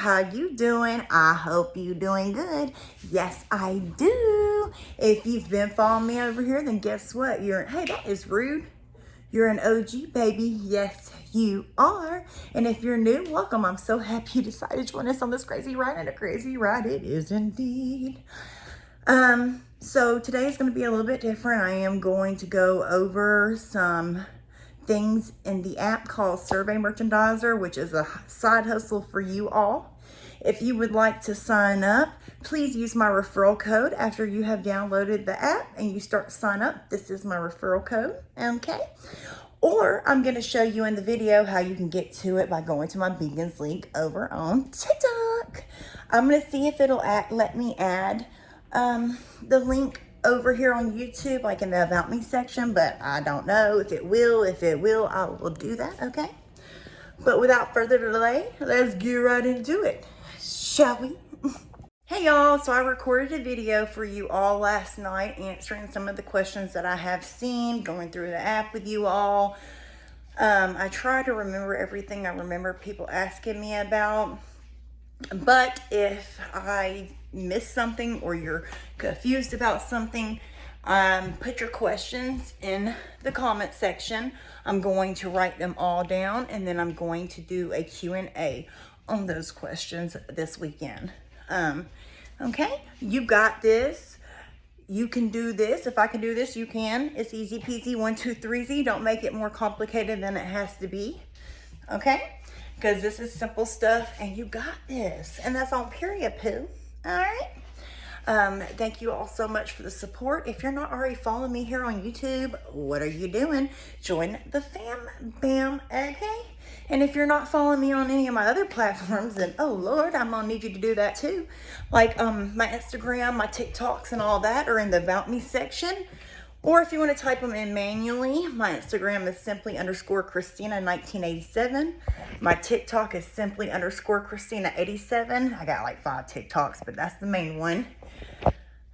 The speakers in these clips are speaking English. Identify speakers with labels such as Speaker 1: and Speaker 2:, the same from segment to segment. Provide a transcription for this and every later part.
Speaker 1: how you doing? I hope you doing good. Yes, I do. If you've been following me over here, then guess what? Hey, that is rude. You're an OG, baby. Yes, you are. And if you're new, welcome. I'm so happy you decided to join us on this crazy ride, and a crazy ride it is indeed. So today is going to be a little bit different. I am going to go over some things in the app called Survey Merchandiser, which is a side hustle for you all. If you would like to sign up, please use my referral code after you have downloaded the app and you start to sign up. This is my referral code, okay? Or I'm going to show you in the video how you can get to it by going to my Beacons link over on TikTok. I'm going to see if it'll let me add the link over here on YouTube, like in the About Me section, but I don't know if it will. If it will, I will do that, okay? But without further delay, let's get right into it, shall we? Hey y'all, so I recorded a video for you all last night answering some of the questions that I have seen, going through the app with you all. I try to remember everything I remember people asking me about. But if I miss something or you're confused about something, put your questions in the comment section. I'm going to write them all down, and then I'm going to do a Q&A on those questions this weekend. Okay, you got this. You can do this. If I can do this, you can. It's easy peasy, 1, 2, 3 Don't make it more complicated than it has to be. Okay? Because this is simple stuff and you got this. And that's on period, poo. All right. Thank you all so much for the support. If you're not already following me here on YouTube, what are you doing? Join the fam bam, okay? And if you're not following me on any of my other platforms, then oh Lord, I'm gonna need you to do that too. Like my Instagram, my TikToks and all that are in the About Me section. Or if you want to type them in manually, my Instagram is simply_Christina1987. My TikTok is simply_Christina87. I got like 5 TikToks, but that's the main one.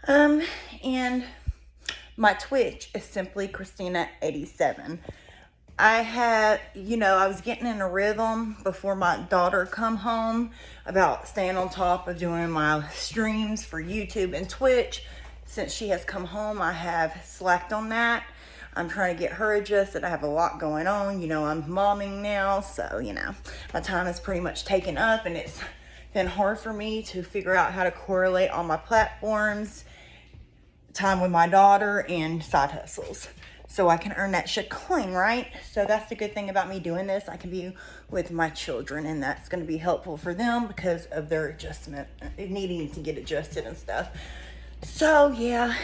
Speaker 1: And my Twitch is simply Christina87. I was getting in a rhythm before my daughter come home about staying on top of doing my streams for YouTube and Twitch. Since she has come home, I have slacked on that. I'm trying to get her adjusted. I have a lot going on. I'm momming now, so, my time is pretty much taken up, and it's been hard for me to figure out how to correlate all my platforms, time with my daughter, and side hustles. So I can earn that shit coin, right? So that's the good thing about me doing this. I can be with my children, and that's going to be helpful for them because of their adjustment, needing to get adjusted and stuff. So yeah,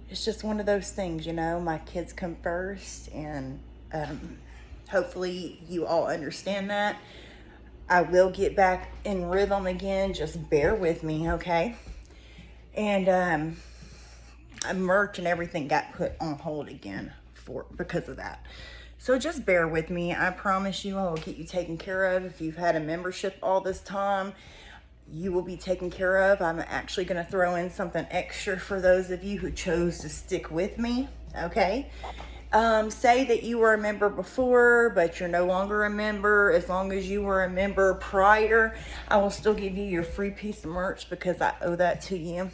Speaker 1: it's just one of those things, my kids come first, and hopefully you all understand that. I will get back in rhythm again, just bear with me, okay? And merch and everything got put on hold again because of that. So just bear with me. I promise you I will get you taken care of. If you've had a membership all this time, you will be taken care of. I'm actually going to throw in something extra for those of you who chose to stick with me, okay? Say that you were a member before, but you're no longer a member. As long as you were a member prior, I will still give you your free piece of merch because I owe that to you.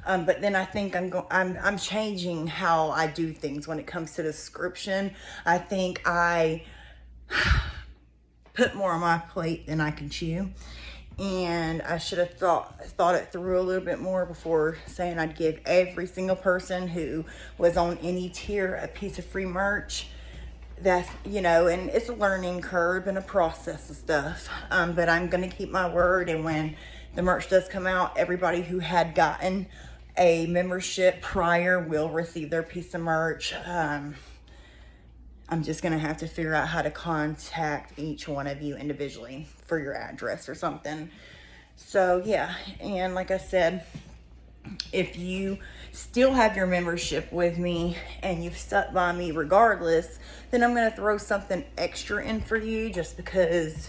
Speaker 1: But then I think I'm changing how I do things when it comes to the subscription. I think I put more on my plate than I can chew. And I should have thought it through a little bit more before saying I'd give every single person who was on any tier a piece of free merch. That's, and it's a learning curve and a process of stuff. But I'm going to keep my word. And when the merch does come out, everybody who had gotten a membership prior will receive their piece of merch. I'm just going to have to figure out how to contact each one of you individually for your address or something. So, yeah. And like I said, if you still have your membership with me and you've stuck by me regardless, then I'm going to throw something extra in for you just because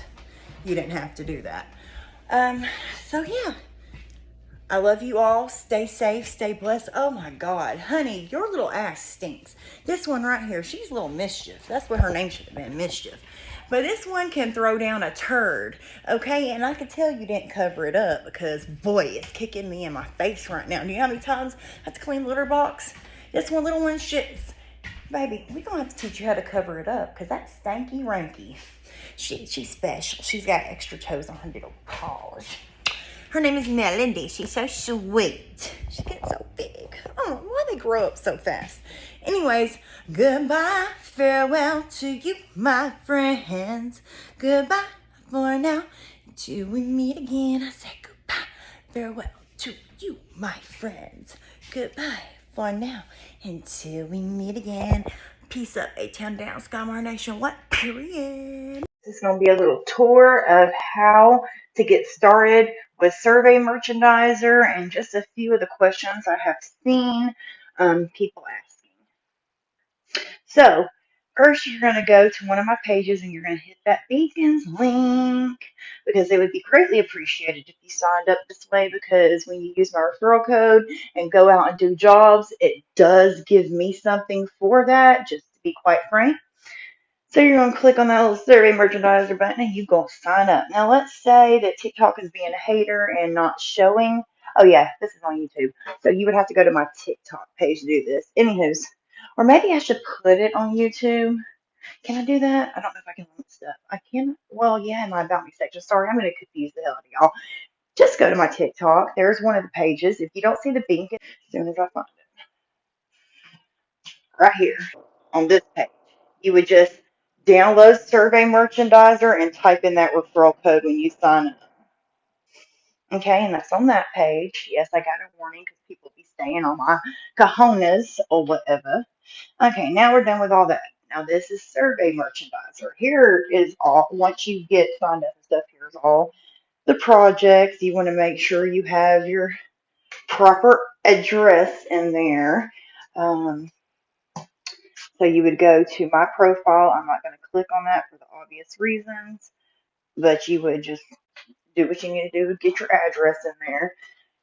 Speaker 1: you didn't have to do that. So, yeah. I love you all. Stay safe. Stay blessed. Oh my God. Honey, your little ass stinks. This one right here, she's a little Mischief. That's what her name should have been, Mischief. But this one can throw down a turd, okay? And I can tell you didn't cover it up because, boy, it's kicking me in my face right now. Do you know how many times I have to clean the litter box? This one little one shits. Baby, we're going to have to teach you how to cover it up because that's stanky ranky. She's special. She's got extra toes on her little paws. Her name is Melody. She's so sweet. She gets so big. Oh, why they grow up so fast? Anyways, goodbye, farewell to you, my friends. Goodbye for now, till we meet again. I say goodbye, farewell to you, my friends. Goodbye for now, until we meet again. Peace up, A-Town down, Skymar Nation. What? Period. This is going to be a little tour of how to get started with Survey Merchandiser and just a few of the questions I have seen people asking. So, first you're going to go to one of my pages and you're going to hit that Beacons link because it would be greatly appreciated if you signed up this way because when you use my referral code and go out and do jobs, it does give me something for that, just to be quite frank. So you're going to click on that little Survey Merchandiser button and you're going to sign up. Now let's say that TikTok is being a hater and not showing. Oh yeah, this is on YouTube. So you would have to go to my TikTok page to do this. Anywho's, or maybe I should put it on YouTube. Can I do that? I don't know if I can link stuff. I can. Well, yeah, in my About Me section. Sorry, I'm going to confuse the hell out of y'all. Just go to my TikTok. There's one of the pages. If you don't see the beacon, as soon as I find it, right here on this page, you would just download Survey Merchandiser and type in that referral code when you sign up. Okay, and that's on that page. Yes, I got a warning because people be staying on my cojones or whatever. Okay, now we're done with all that. Now this is Survey Merchandiser. Here is all, once you get signed up and stuff, here's all the projects. You want to make sure you have your proper address in there. So you would go to my profile. I'm not going to click on that for the obvious reasons, but you would just do what you need to do to get your address in there.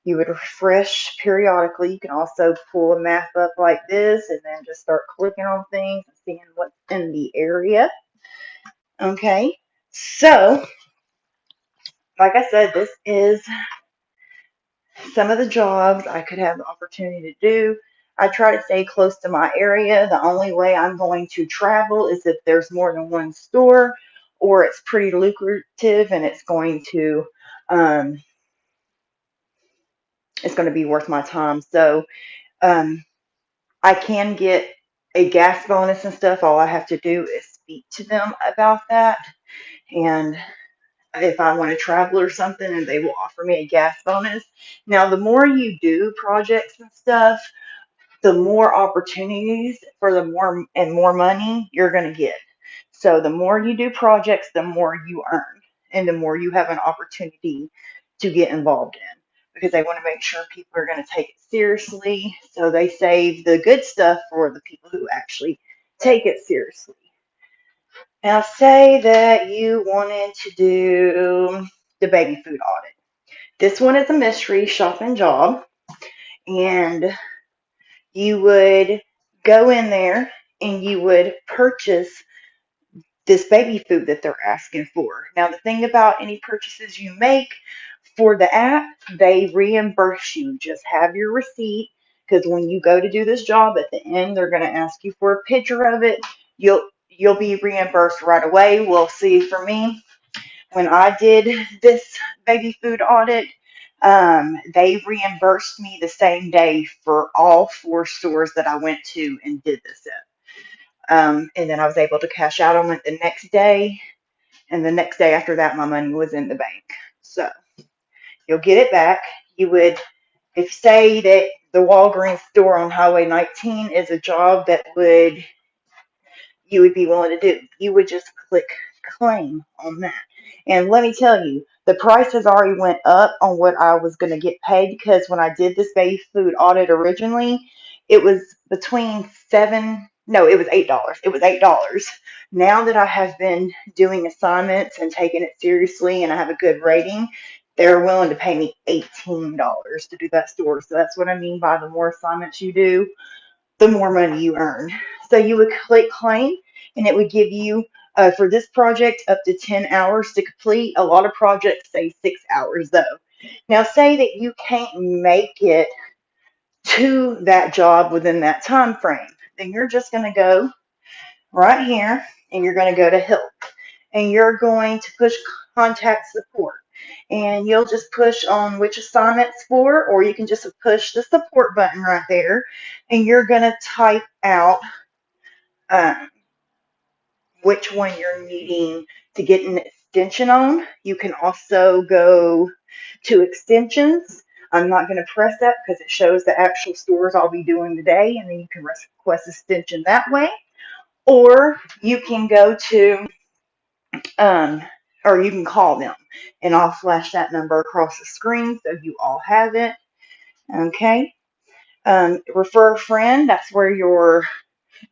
Speaker 1: You would refresh periodically. You can also pull a map up like this and then just start clicking on things and seeing what's in the area. Okay, so like I said, this is some of the jobs I could have the opportunity to do. I try to stay close to my area. The only way I'm going to travel is if there's more than one store or it's pretty lucrative and it's going to be worth my time. So I can get a gas bonus and stuff. All I have to do is speak to them about that. And if I want to travel or something, and they will offer me a gas bonus. Now, the more you do projects and stuff, the more opportunities for the more money you're going to get. So the more you do projects, the more you earn and the more you have an opportunity to get involved in because they want to make sure people are going to take it seriously. So they save the good stuff for the people who actually take it seriously. Now say that you wanted to do the baby food audit. This one is a mystery shopping job and you would go in there and you would purchase this baby food that they're asking for. Now, the thing about any purchases you make for the app, they reimburse you. Just have your receipt because when you go to do this job at the end, they're going to ask you for a picture of it. You'll be reimbursed right away. We'll see. For me, when I did this baby food audit, they reimbursed me the same day for all 4 stores that I went to and did this at. And then I was able to cash out on it the next day. And the next day after that, my money was in the bank. So you'll get it back. You would, if say that the Walgreens store on Highway 19 is a job that you would be willing to do, you would just click claim on that. And let me tell you, the price has already went up on what I was going to get paid because when I did this baby food audit originally, it was between it was $8. It was $8. Now that I have been doing assignments and taking it seriously and I have a good rating, they're willing to pay me $18 to do that store. So that's what I mean by the more assignments you do, the more money you earn. So you would click claim and it would give you For this project, up to 10 hours to complete. A lot of projects say 6 hours though. Now, say that you can't make it to that job within that time frame, then you're just going to go right here and you're going to go to help and you're going to push contact support and you'll just push on which assignment's for, or you can just push the support button right there and you're going to type out um, which one you're needing to get an extension on. You can also go to extensions. I'm not going to press that because it shows the actual stores I'll be doing today, and then you can request extension that way. Or you can go to, um, or you can call them, and I'll flash that number across the screen so you all have it. Okay. Refer a friend. That's where your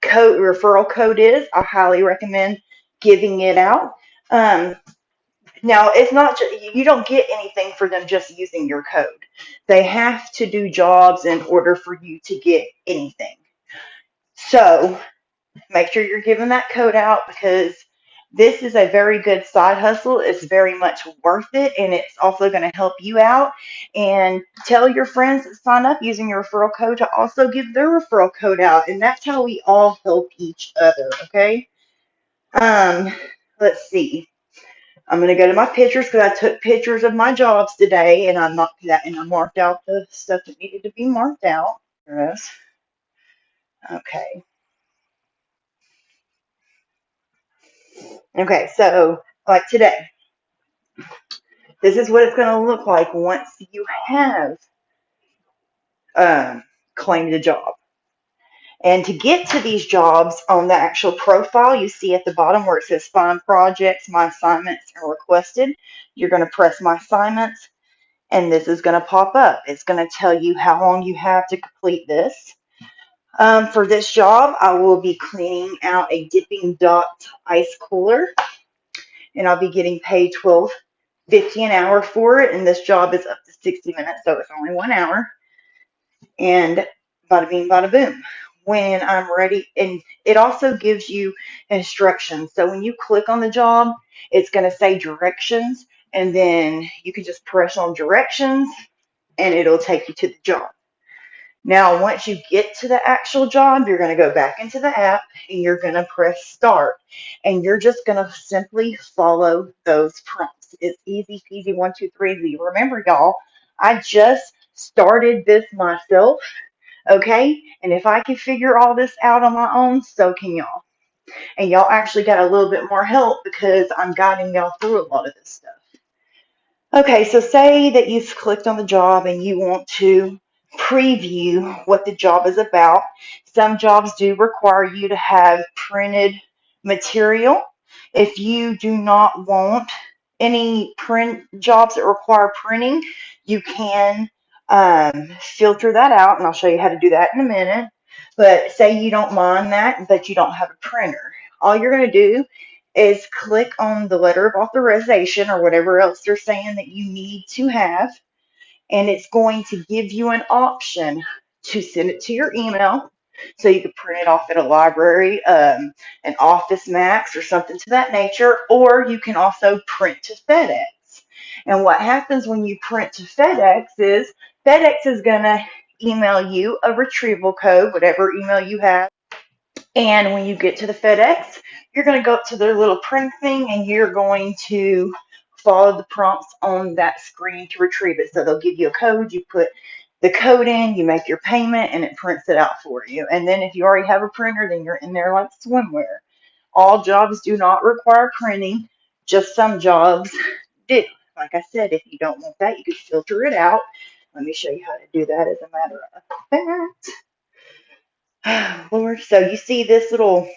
Speaker 1: referral code is. I highly recommend giving it out. Um, Now, it's not you don't get anything for them just using your code. They have to do jobs in order for you to get anything. So make sure you're giving that code out because this is a very good side hustle. It's very much worth it, and it's also going to help you out. And tell your friends that sign up using your referral code to also give their referral code out, and that's how we all help each other. Okay. Um, let's see. I'm gonna go to my pictures because I took pictures of my jobs today, and I marked out the stuff that needed to be marked out. Yes. Okay. Okay. So, like today, this is what it's gonna look like once you have um, claimed a job. And to get to these jobs on the actual profile, you see at the bottom where it says Find Projects, My Assignments, and Requested. You're gonna press My Assignments, and this is gonna pop up. It's gonna tell you how long you have to complete this. For this job, I will be cleaning out a Dipping Dots ice cooler, and I'll be getting paid $12.50 an hour for it. And this job is up to 60 minutes, so it's only 1 hour. And bada bing, bada boom. When I'm ready, and it also gives you instructions. So when you click on the job, it's going to say directions, and then you can just press on directions, and it'll take you to the job. Now, once you get to the actual job, you're going to go back into the app and you're going to press start. And you're just going to simply follow those prompts. It's easy peasy, 1, 2, 3, easy. Remember, y'all, I just started this myself, okay? And if I can figure all this out on my own, so can y'all. And y'all actually got a little bit more help because I'm guiding y'all through a lot of this stuff. Okay, so say that you've clicked on the job and you want to preview what the job is about. Some jobs do require you to have printed material. If you do not want any print jobs that require printing, you can filter that out, and I'll show you how to do that in a minute. But say you don't mind that, but you don't have a printer. All you're going to do is click on the letter of authorization or whatever else they're saying that you need to have, and it's going to give you an option to send it to your email. So you could print it off at a library, an Office Max or something to that nature, or you can also print to FedEx. And what happens when you print to FedEx is going to email you a retrieval code, whatever email you have. And when you get to the FedEx, you're going to go up to their little print thing and you're going to follow the prompts on that screen to retrieve it. So they'll give you a code, you put the code in, you make your payment, and it prints it out for you. And then if you already have a printer, then you're in there like swimwear. All jobs do not require printing, just some jobs do. Like I said, if you don't want that, you can filter it out. Let me show you how to do that as a matter of fact. Lord, so you see this little,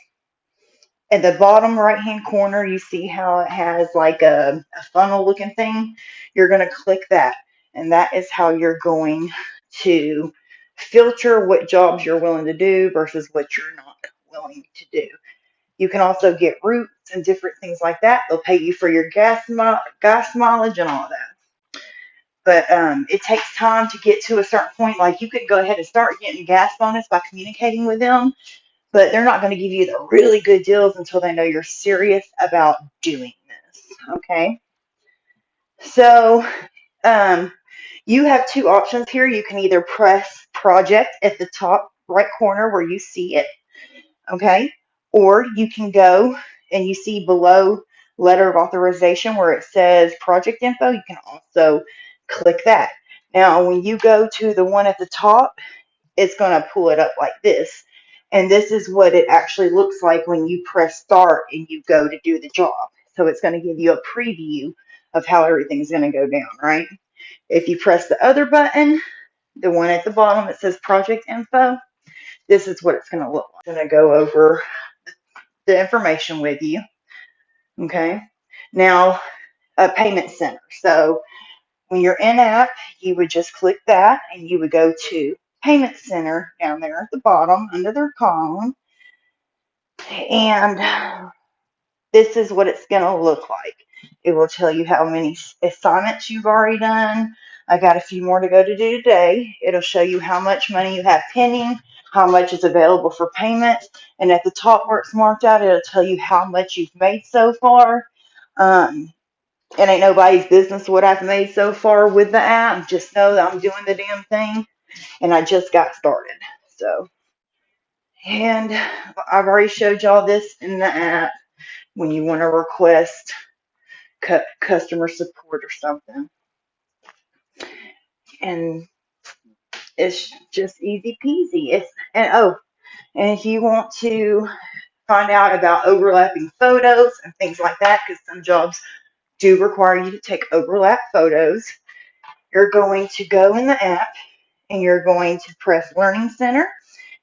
Speaker 1: at the bottom right hand corner, you see how it has like a funnel looking thing. You're going to click that, and that is how you're going to filter what jobs you're willing to do versus what you're not willing to do. You can also get routes and different things like that. They'll pay you for your gas mileage and all that. But it takes time to get to a certain point. Like you could go ahead and start getting gas bonus by communicating with them. but they're not going to give you the really good deals until they know you're serious about doing this. Okay. So you have two options here. You can either press project at the top right corner where you see it. Okay. Or you can go and you see below letter of authorization where it says project info. You can also click that. Now, when you go to the one at the top, it's going to pull it up like this. And this is what it actually looks like when you press start and you go to do the job. So it's going to give you a preview of how everything's going to go down, right? If you press the other button, the one at the bottom that says project info, this is what it's going to look like. I'm going to go over the information with you. Okay. Now, a payment center. So when you're in app, you would just click that and you would go to payment center down there at the bottom under their column. And this is what it's going to look like. It will tell you how many assignments you've already done. I got a few more to go to do today. It'll show you how much money you have pending, how much is available for payment. And at the top where it's marked out, it'll tell you how much you've made so far. It ain't nobody's business what I've made so far with the app. Just know that I'm doing the damn thing and I just got started. So, and I've already showed y'all this in the app when you want to request customer support or something. And it's just easy peasy. And if you want to find out about overlapping photos and things like that, because some jobs do require you to take overlap photos, you're going to go in the app and you're going to press Learning Center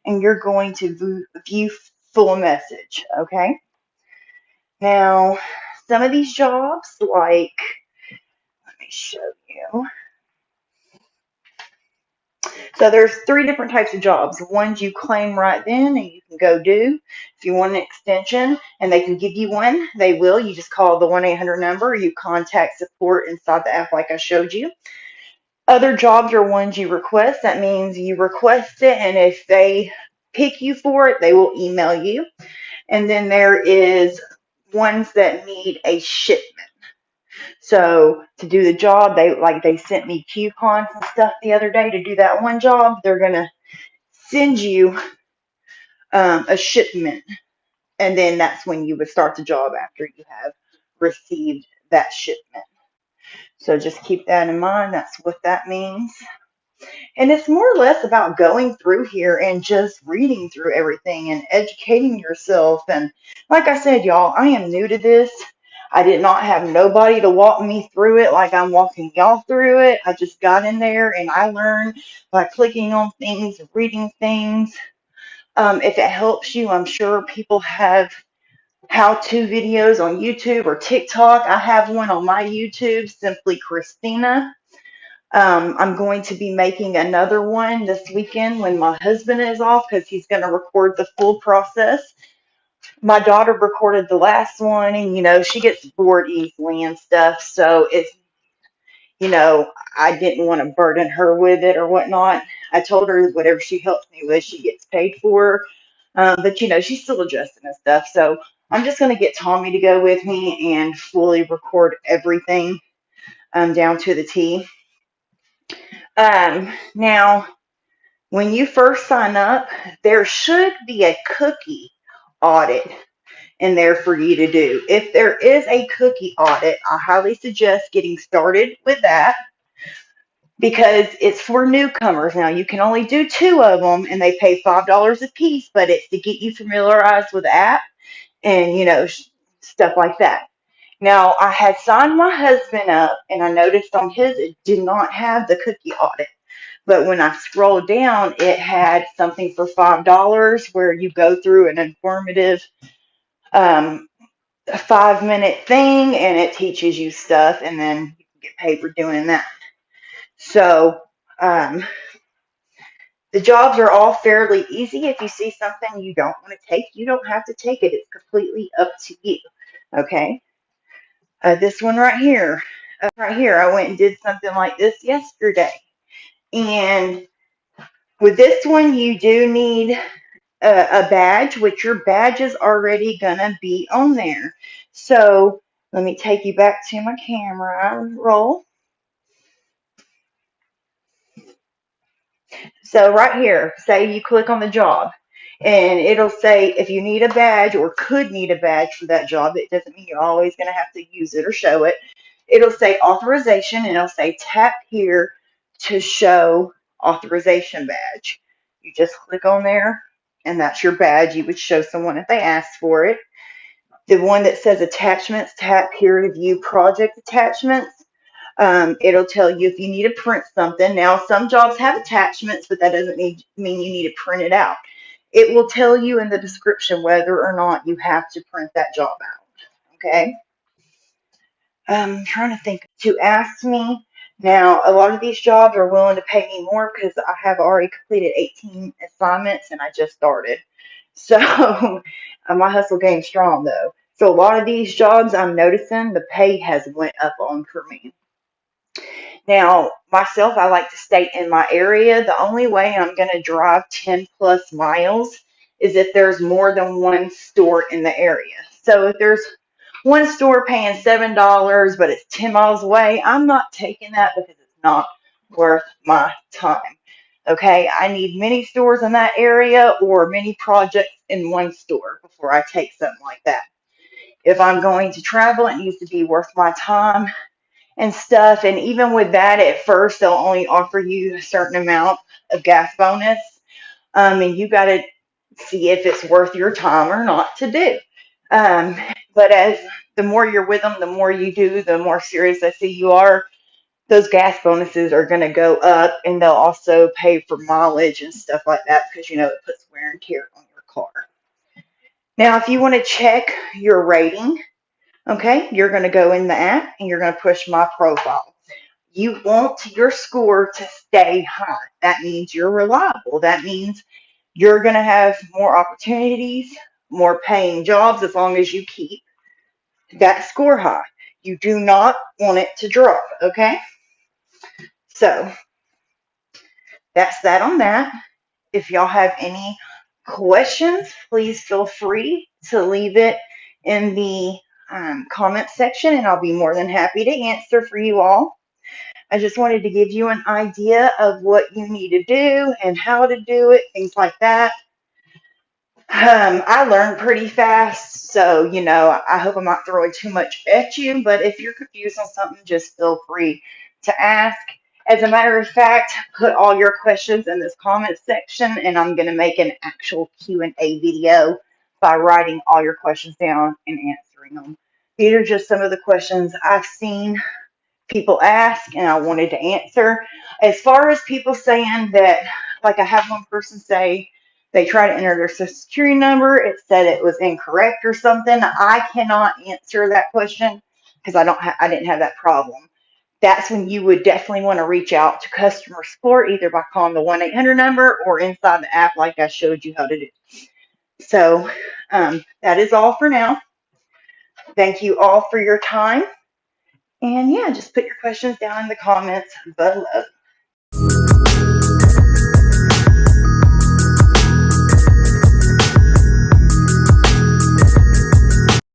Speaker 1: and you're going to view full message, okay? Now, some of these jobs, like, let me show you. So there's 3 different types of jobs. Ones you claim right then and you can go do. If you want an extension and they can give you one, they will. You just call the 1-800 number or you contact support inside the app like I showed you. Other jobs are ones you request. That means you request it, and if they pick you for it, they will email you. And then there is ones that need a shipment. So to do the job, they sent me coupons and stuff the other day to do that one job. They're gonna send you a shipment, and then that's when you would start the job after you have received that shipment. So just keep that in mind. That's what that means. And it's more or less about going through here and just reading through everything and educating yourself. And like I said, y'all, I am new to this. I did not have nobody to walk me through it like I'm walking y'all through it. I just got in there and I learned by clicking on things, reading things. If it helps you, I'm sure people have how-to videos on YouTube or TikTok. I have one on my YouTube, Simply Christina. I'm going to be making another one this weekend when my husband is off because he's going to record the full process. My daughter recorded the last one, and she gets bored easily and stuff. So I didn't want to burden her with it or whatnot. I told her whatever she helps me with, she gets paid for. But she's still adjusting and stuff. So I'm just going to get Tommy to go with me and fully record everything down to the T. Now, when you first sign up, there should be a cookie audit in there for you to do. If there is a cookie audit, I highly suggest getting started with that because it's for newcomers. Now, you can only do 2 of them and they pay $5 a piece, but it's to get you familiarized with the app and, stuff like that. Now, I had signed my husband up and I noticed on his it did not have the cookie audit. But when I scrolled down, it had something for $5 where you go through an informative 5-minute thing and it teaches you stuff and then you can get paid for doing that. So the jobs are all fairly easy. If you see something you don't want to take, you don't have to take it. It's completely up to you. Okay. This one right here, I went and did something like this yesterday. And with this one, you do need a badge, which your badge is already gonna be on there. So let me take you back to my camera roll. So right here, say you click on the job and it'll say if you need a badge or could need a badge for that job. It doesn't mean you're always going to have to use it or show it. It'll say authorization and it'll say tap here to show authorization badge. You just click on there and that's your badge. You would show someone if they asked for it. The one that says attachments, tap here to view project attachments. It'll tell you if you need to print something. Now, some jobs have attachments, but that doesn't mean you need to print it out. It will tell you in the description whether or not you have to print that job out. Okay? I'm trying to think to ask me. Now, a lot of these jobs are willing to pay me more because I have already completed 18 assignments and I just started. So, my hustle game's strong though. So a lot of these jobs I'm noticing the pay has went up on for me. Now, myself, I like to stay in my area. The only way I'm going to drive 10 plus miles is if there's more than one store in the area. So if there's one store paying $7, but it's 10 miles away, I'm not taking that because it's not worth my time. Okay, I need many stores in that area or many projects in one store before I take something like that. If I'm going to travel, it needs to be worth my time and stuff. And even with that, at first, they'll only offer you a certain amount of gas bonus. And you got to see if it's worth your time or not to do. Um, but as the more you're with them, the more you do, the more serious I see you are. Those gas bonuses are going to go up, and they'll also pay for mileage and stuff like that because it puts wear and tear on your car. Now, if you want to check your rating, okay, you're going to go in the app and you're going to push my profile. You want your score to stay high. That means you're reliable. That means you're going to have more opportunities, more paying jobs as long as you keep that score high. You do not want it to drop, okay? So that's that on that. If y'all have any questions, please feel free to leave it in the comment section and I'll be more than happy to answer for you all. I just wanted to give you an idea of what you need to do and how to do it, things like that. I learned pretty fast, so I hope I'm not throwing too much at you, but if you're confused on something, just feel free to ask. As a matter of fact, put all your questions in this comment section, and I'm going to make an actual Q&A video by writing all your questions down and answering them. These are just some of the questions I've seen people ask and I wanted to answer. As far as people saying that, like I have one person say they tried to enter their social security number, it said it was incorrect or something. I cannot answer that question because I didn't have that problem. That's when you would definitely want to reach out to customer support either by calling the 1-800 number or inside the app like I showed you how to do. So that is all for now. Thank you all for your time. And yeah, just put your questions down in the comments below.